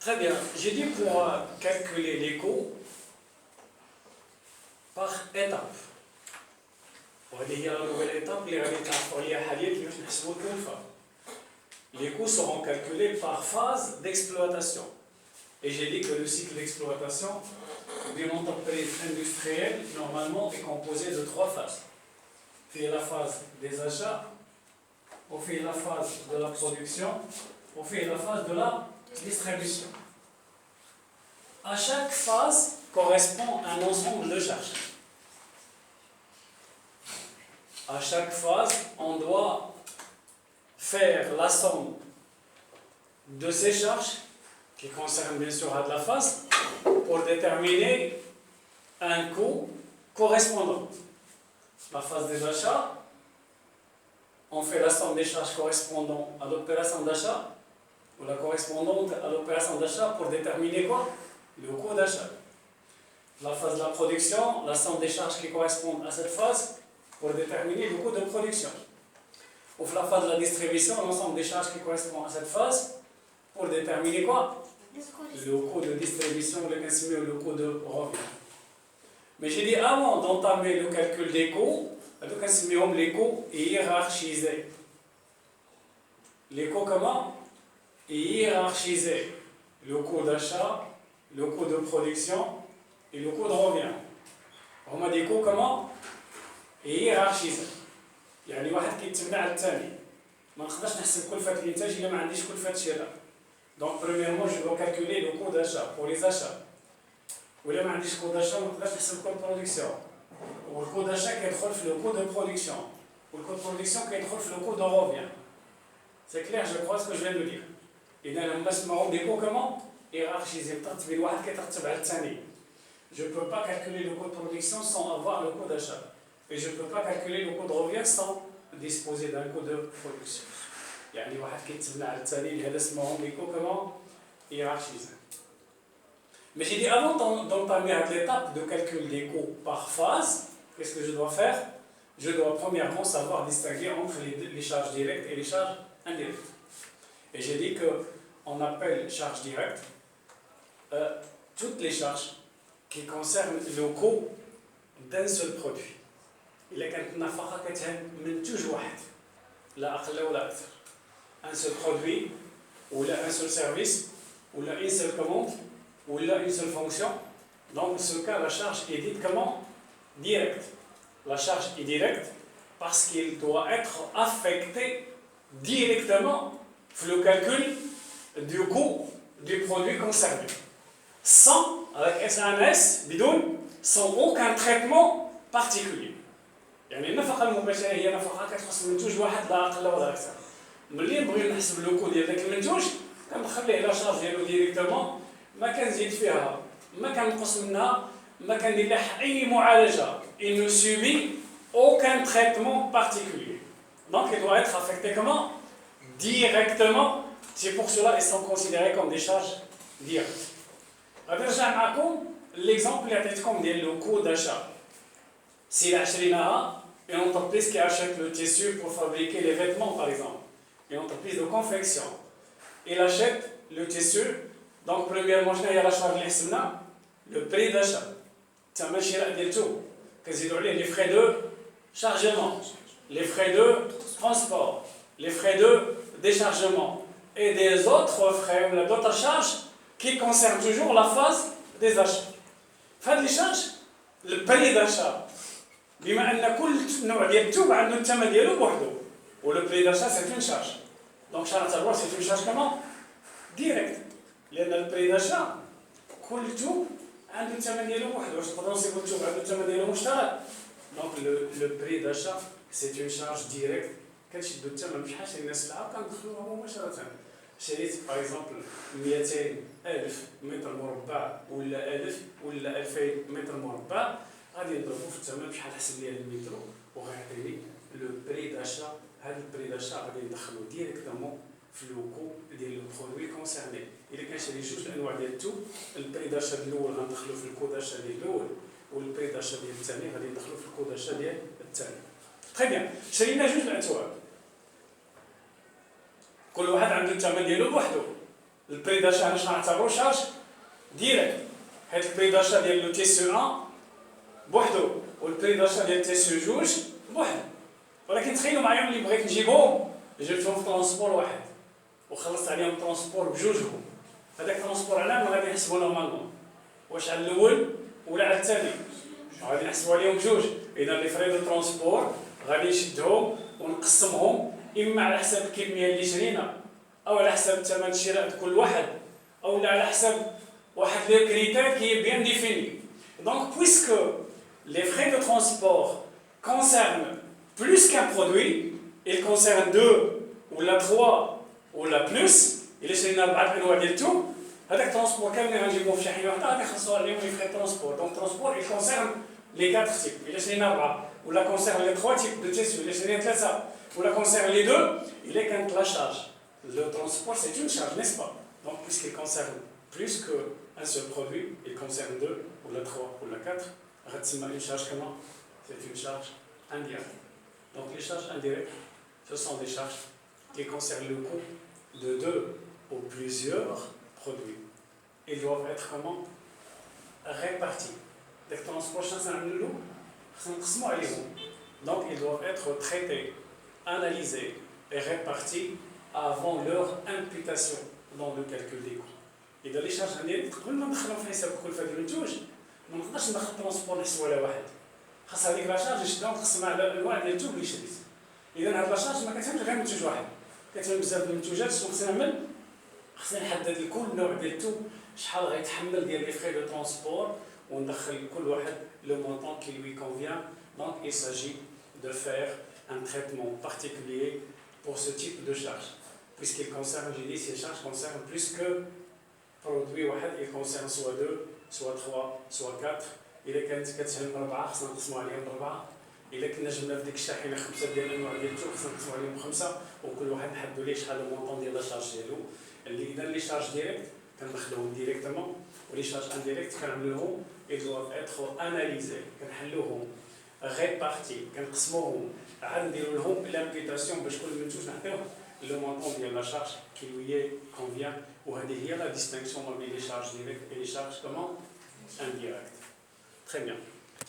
Très bien. J'ai dit pour calculer les coûts par étape. وهذه هي la nouvelle étape اللي غادي نتعرفوا عليها حاليا كيفاش نحسبوا الكلفة. Les coûts seront calculés par phase d'exploitation. Et j'ai dit que le cycle d'exploitation d'une entreprise industrielle, normalement, est composé de 3 phases. Il y a la phase des achats, il y a la phase de la production, il y a la phase de la distribution. À chaque phase correspond un ensemble de charges. À chaque phase, on doit faire la somme de ces charges, qui concernent bien sûr la phase, pour déterminer un coût correspondant. La phase des achats, on fait la somme des charges correspondant à l'opération d'achat, ou la correspondante à l'opération d'achat pour déterminer quoi? Le coût d'achat. La phase de la production, la somme des charges qui correspondent à cette phase pour déterminer le coût de production. Ou la phase de la distribution, l'ensemble des charges qui correspondent à cette phase pour déterminer quoi? Le coût de distribution, le coût de revient. Mais j'ai dit avant d'entamer le calcul des coûts, les coûts hiérarchisés. Les coûts comment? Hiérarchisés. Le coût d'achat, le coût de production et le coût de revient. هما des coûts comment? hiérarchisés. يعني واحد كيتبع على الثاني. ما نقدرش نحسب كلفة الإنتاج إلا ما عنديش كلفة الشراء. Donc premièrement, je dois calculer le coût d'achat pour les achats. ولا ما عنديش coût d'achat ما نقدرش نحسب le coût de production. والcoût d'achat كيدخل في le coût de production. والcoût de production كيدخل في le coût de revient. C'est clair, je crois ce que je viens de dire. إذا هما سموهم des coûts comment? hiérarchisés. بترتيب الواحد كيترتب على الثاني. Je ne peux pas calculer le coût de production sans avoir le coût d'achat. Et je ne peux pas calculer le coût de revient sans disposer d'un coût de production. يعني واحد كيتبنى على الثاني لهذا اسمهم les coûts comment? hiérarchisés. Mais j'ai dit avant d'entamer l'étape de calcul des coûts par phase, qu'est-ce que je dois faire? Je dois premièrement savoir distinguer entre les charges directes et les charges indirectes. Et j'ai dit qu'on appelle charges directes toutes les charges qui concernent le coût d'un seul produit. إلا كانت النفقة كتهم منتوج واحد لا أقل ولا أكثر. Un seul produit, ou là un seul service, ou là une seule commande, ou là une seule fonction. Donc, dans ce cas, la charge est dite comment? Directe. La charge est directe parce qu'il doit être affecté directement dans le calcul du coût du produit concerné. Sans, avec SMS, bidoun, sans aucun traitement particulier. يعني النفقة المباشرة هي نفقة كتخص منتوج واحد لا أقل ولا أكثر. ملي نبغي نحسب لو كو ديال داك المنتوج كندخل ليه لا شارج ديالو ديريكتومون ما كنزيد فيها ما كنقص منها ما كندير لها اي معالجه. Il ne subit aucun traitement particulier. Donc il doit être affecté comment? Directement. C'est pour cela qu'ils sont considérés comme des charges directes. غادي نرجع معكم l'exemple اللي عطيتكم ديال لو كو d'achat. Si عشرينها une entreprise qui achète le tissu pour fabriquer les vêtements par exemple. Une entreprise de confection. Il achète le tissu. Donc, premièrement, il y a la charge de l'Islam, le prix d'achat. Les frais de chargement, les frais de transport, les frais de déchargement et des autres frais ou d'autres charges qui concernent toujours la phase des achats. Phase des charges, le prix d'achat. بما أن كل نوع ديال الثوب عنده الثمن ديالو بوحدو. ولو بري d'achat c'est une charge. Donc شنو c'est une charge comment? Direct. لأن البري d'achat كل ثوب عنده الثمن ديالو بوحدو. واش نقدروا نصيبوا الثوب عنده الثمن ديالو مشترك. Donc le prix d'achat c'est une charge directe. كنشدوا الثمن بشحال شرينا السلعة وكندخلوها مباشرة. شريت باغ اكزومبل 200,000 متر مربع ولا 1000 ولا 2000 متر مربع. غادي نضربو في الثمن بشحال حسب ليا المترو وغيعطيني لو بري داشا. هذا البري داشا غادي ندخلو ديريكتومون في لو كو ديال لو برودوي كونسيرني. الا كنشري جوج الانواع ديال الثوب البري داشا الاول غندخلو في الكو داشا ديال الاول والبري داشا ديال الثاني غادي ندخلو في الكو داشا ديال الثاني. تري بيان. شرينا جوج الأثواب كل واحد عنده الثمن ديالو بوحدو. Le البري داشا علاش غنعتبرو شارج ديريكت حيت البري داشا ديال لو تي سو 1 بوحدو والبري داشا ديال تي سو 2 بوحدو ولكن تخيلوا معايا ملي بغيت نجيبهم جبتهم في ترونسبور واحد وخلصت عليهم ترونسبور بجوجهم هذاك ترونسبور على ما غادي نحسبو نورمالمون واش على الاول ولا على الثاني غادي نحسبو عليهم بجوج اذا لي فري دو ترونسبور غادي نشدهم ونقسمهم اما على حسب الكميه اللي شرينا او على حسب ثمن الشراء كل واحد او على حسب واحد لو كريتير كي بيان ديفيني دونك بويسكو لي فري دو ترونسبور concernent plus qu'un produit ils concernent 2 ولا 3 ولا بلس الا شرينا 4 انواع ديال الثوم هذاك الترونسبور كامل اللي غنجيبوه في شاحنه واحده غادي يخلصوا عليهم لي فري ترونسبور دونك الترونسبور il concerne les 4 types الا شرينا 4 ولا concerne les 3 types de tissus الا شرينا 3 ولا concerne les 2 الا كانت لا شارج le transport c'est une charge n'est-ce pas donc puisqu'il concerne plus qu'un seul produit il concerne 2 ولا 3 ولا 4 غتسمى une charge comment c'est une charge indirecte donc les charges indirectes ce sont des charges qui concernent le coût de 2 ou plusieurs produits. Ils doivent être comment répartis. Les transports, donc ils doivent être traités, analysés et répartis avant leur imputation dans le calcul des coûts. Et dans les charges indirectes, كل ما ندخلهم في حساب كل فهاد المنتوج ما نقدرش ندخل الترونسبور نحسبو على واحد خاص هذيك لا شارج نشدها ونقسمها على الانواع ديال الثوب اللي شريت اذا هاد لا شارج ما كتهمش غير منتوج واحد كتهم بزاف د المنتوجات شنو خصنا نعمل خصنا نحدد لكل نوع ديال الثوب شحال غيتحمل ديال لي فري دو ترونسبور وندخل لكل واحد لو مونطون qui lui convient donc il s'agit de faire un traitement particulier pour ce type de charge puisqu'il concerne j'ai dit ces charges concernent plus que produit واحد il concerne soit 2 soit 3 soit 4 إلا كانت كتهم 4 خصنا نقسمو عليهم 4 إلا كنا جبنا في ديك الشاحنة 5 ديال الأنواع ديال الثوب خصنا نقسمو عليهم 5 وكل واحد نحددو ليه شحال المونطون ديال لا شارج ديالو اللي إذا لي شارج ديريكت كندخلوهم ديريكتومون ولي شارج انديريكت كنعملوهم ils doivent être analysés كنحلوهم répartis كنقسموهم عاد نديرو لهم l'imputation باش كل منتوج نعطيوه لو مونطون ديال لا شارج qui lui convient وهذه هي لا distinction بين لي شارج ديريكت et les charges comment indirectes. Très bien.